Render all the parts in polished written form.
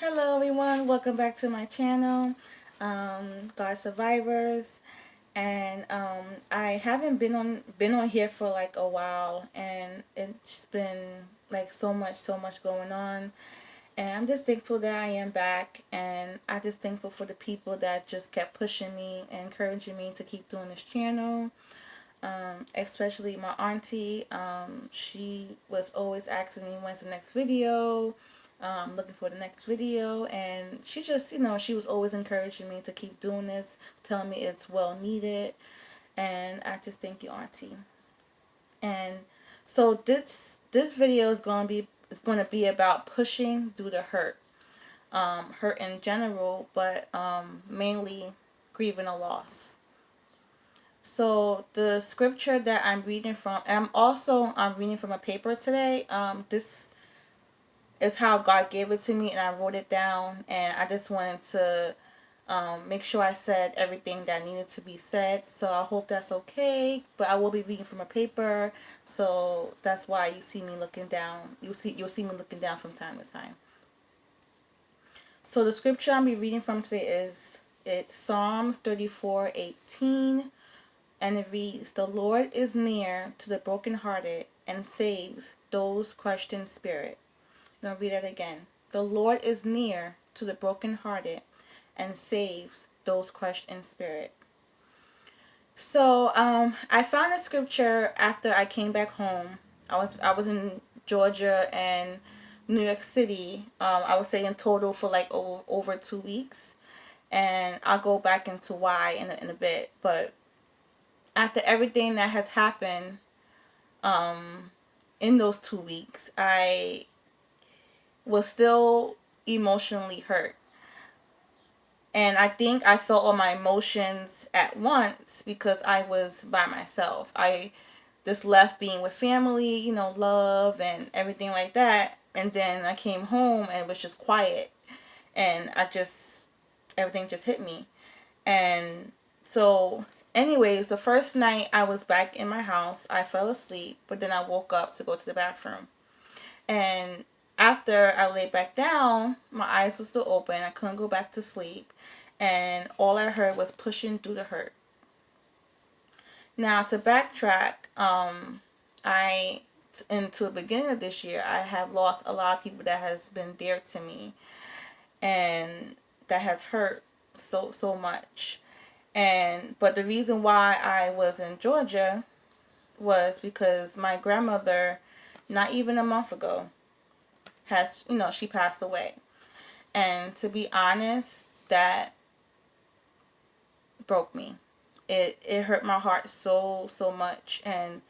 Hello everyone, welcome back to my channel, God Survivors, and I haven't been on here for like a while, and it's been like so much going on, and I'm just thankful that I am back, and I'm just thankful for the people that just kept pushing me and encouraging me to keep doing this channel. Especially my auntie. She was always asking me when's the next video, looking for the next video, and she just, she was always encouraging me to keep doing this, telling me it's well needed, and I just thank you, auntie. And so this video is going to be about pushing through the hurt, hurt in general, but mainly grieving a loss. So the scripture that I'm reading from, I'm reading from a paper today. This is how God gave it to me, and I wrote it down. And I just wanted to make sure I said everything that needed to be said. So I hope that's okay. But I will be reading from a paper, so that's why you see me looking down. You'll see me looking down from time to time. So the scripture I'll be reading from today it's Psalms 34:18. And it reads, "The Lord is near to the brokenhearted and saves those crushed in spirit." I'm going to read that again. "The Lord is near to the brokenhearted and saves those crushed in spirit." So I found the scripture after I came back home. I was in Georgia and New York City. I would say in total for like over 2 weeks. And I'll go back into why in a bit. But after everything that has happened in those 2 weeks, I was still emotionally hurt. And I think I felt all my emotions at once because I was by myself. I just left being with family, love and everything like that. And then I came home and it was just quiet. And everything just hit me. And so, anyways, the first night I was back in my house, I fell asleep, but then I woke up to go to the bathroom. And after I laid back down, my eyes were still open. I couldn't go back to sleep. And all I heard was pushing through the hurt. Now, to backtrack, I into the beginning of this year, I have lost a lot of people that has been dear to me, and that has hurt so much. But the reason why I was in Georgia was because my grandmother, not even a month ago, she passed away. And to be honest, that broke me. It hurt my heart so much, and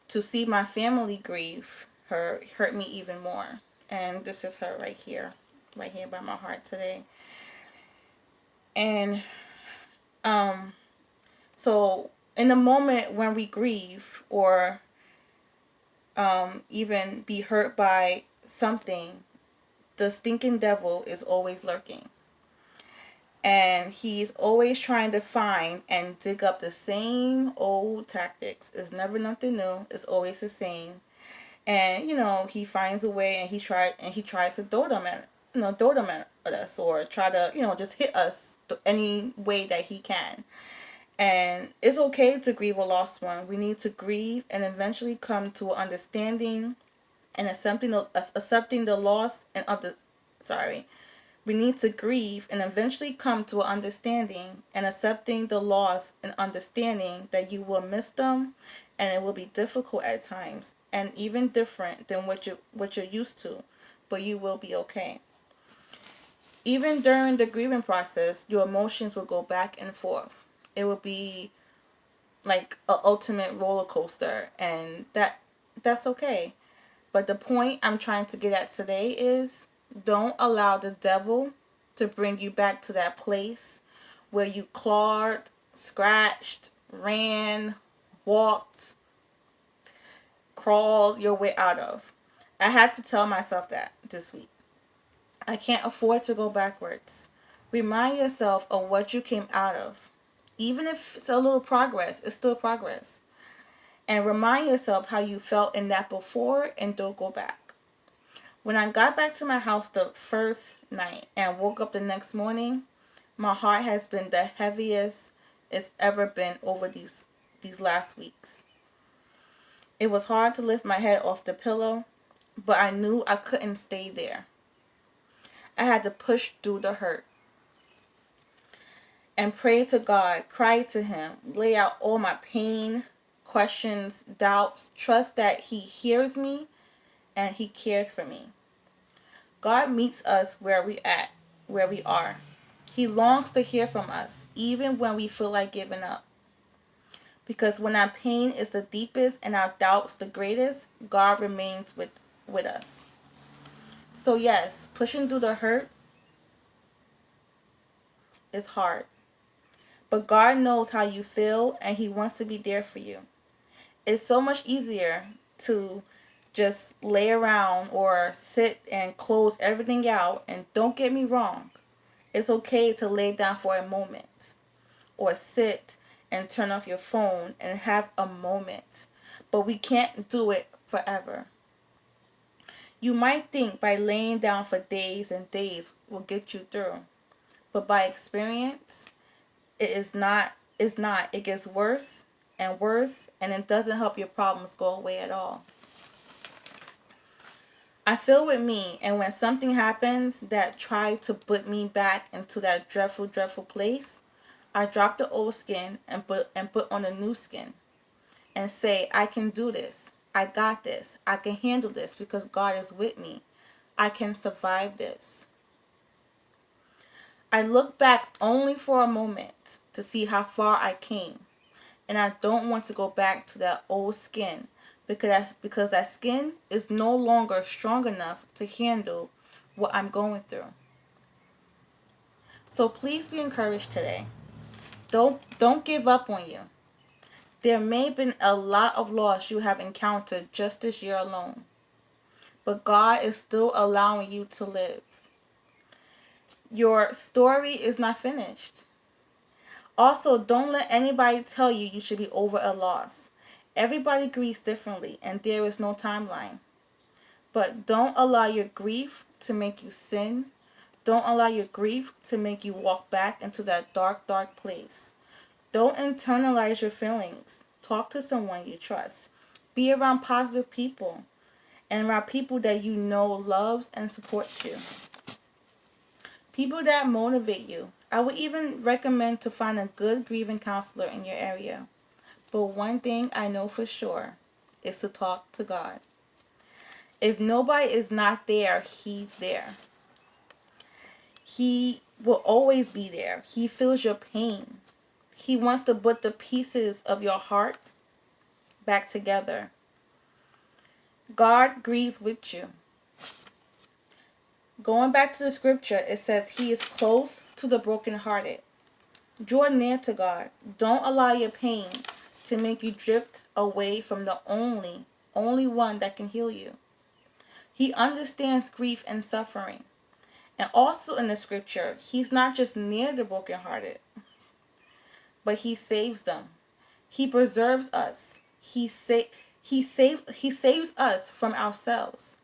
to see my family grieve her hurt me even more. And this is her right here by my heart today. And so in the moment when we grieve or even be hurt by something, the stinking devil is always lurking. And he's always trying to find and dig up the same old tactics. It's never nothing new. It's always the same. And he finds a way, and he tries to throw them at us, or try to just hit us any way that he can. And it's okay to grieve a lost one. We need to grieve and eventually come to an understanding and accepting the loss and of the sorry. We need to grieve and eventually come to an understanding and accepting the loss and understanding that you will miss them, and it will be difficult at times and even different than what you're used to, but you will be okay. Even during the grieving process, your emotions will go back and forth. It will be like a ultimate roller coaster, and that's okay. But the point I'm trying to get at today is, don't allow the devil to bring you back to that place where you clawed, scratched, ran, walked, crawled your way out of. I had to tell myself that this week. I can't afford to go backwards. Remind yourself of what you came out of. Even if it's a little progress, it's still progress. And remind yourself how you felt in that before, and don't go back. When I got back to my house the first night and woke up the next morning, my heart has been the heaviest it's ever been over these last weeks. It was hard to lift my head off the pillow, but I knew I couldn't stay there. I had to push through the hurt and pray to God, cry to Him, lay out all my pain, questions, doubts, trust that He hears me and He cares for me. God meets us where we are. He longs to hear from us, even when we feel like giving up. Because when our pain is the deepest and our doubts the greatest, God remains with us. So yes, pushing through the hurt is hard. But God knows how you feel and He wants to be there for you. It's so much easier to just lay around or sit and close everything out. And don't get me wrong, it's okay to lay down for a moment or sit and turn off your phone and have a moment. But we can't do it forever. You might think by laying down for days and days will get you through. But by experience, it is not. It's not. It gets worse and worse, and it doesn't help your problems go away at all. I feel with me, and when something happens that tried to put me back into that dreadful, dreadful place, I drop the old skin and put on a new skin and say, I can do this. I got this. I can handle this because God is with me. I can survive this. I look back only for a moment to see how far I came. And I don't want to go back to that old skin because that skin is no longer strong enough to handle what I'm going through. So please be encouraged today. Don't give up on you. There may have been a lot of loss you have encountered just this year alone, but God is still allowing you to live. Your story is not finished. Also, don't let anybody tell you you should be over a loss. Everybody grieves differently, and there is no timeline. But don't allow your grief to make you sin. Don't allow your grief to make you walk back into that dark, dark place. Don't internalize your feelings. Talk to someone you trust. Be around positive people and around people that you know loves and supports you. People that motivate you. I would even recommend to find a good grieving counselor in your area. But one thing I know for sure is to talk to God. If nobody is not there, He's there. He will always be there. He feels your pain. He wants to put the pieces of your heart back together. God grieves with you. Going back to the scripture, it says He is close to the brokenhearted. Draw near to God. Don't allow your pain to make you drift away from the only one that can heal you. He understands grief and suffering. And also in the scripture, He's not just near the brokenhearted, but He saves them. He preserves us. He saves us from ourselves.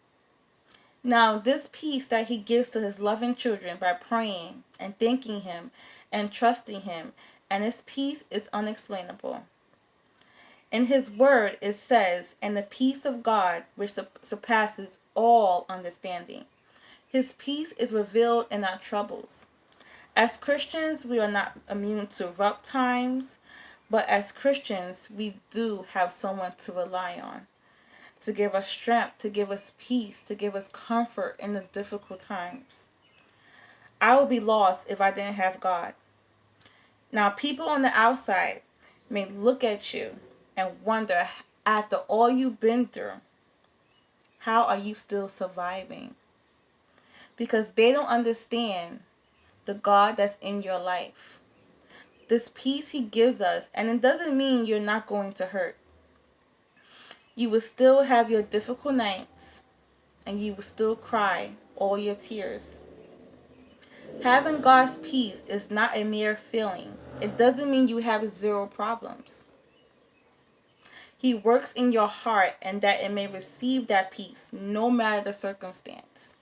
Now, this peace that He gives to His loving children by praying and thanking Him and trusting Him, and His peace is unexplainable. In His word, it says, and the peace of God, which surpasses all understanding. His peace is revealed in our troubles. As Christians, we are not immune to rough times, but as Christians, we do have someone to rely on, to give us strength, to give us peace, to give us comfort in the difficult times. I would be lost if I didn't have God. Now, people on the outside may look at you and wonder, after all you've been through, how are you still surviving? Because they don't understand the God that's in your life. This peace He gives us, and it doesn't mean you're not going to hurt. You will still have your difficult nights, and you will still cry all your tears. Having God's peace is not a mere feeling. It doesn't mean you have zero problems. He works in your heart and that it may receive that peace no matter the circumstance.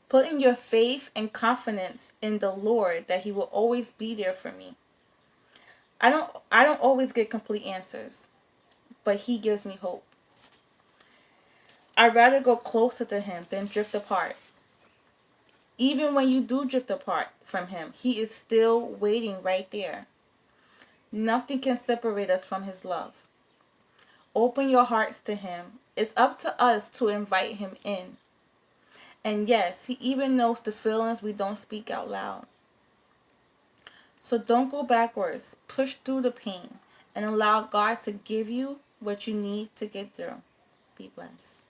Putting your faith and confidence in the Lord that he will always be there for me. I don't always get complete answers, but he gives me hope. I'd rather go closer to him than drift apart. Even when you do drift apart from him, he is still waiting right there. Nothing can separate us from his love. Open your hearts to him. It's up to us to invite him in. And yes, he even knows the feelings we don't speak out loud. So don't go backwards. Push through the pain and allow God to give you what you need to get through. Be blessed.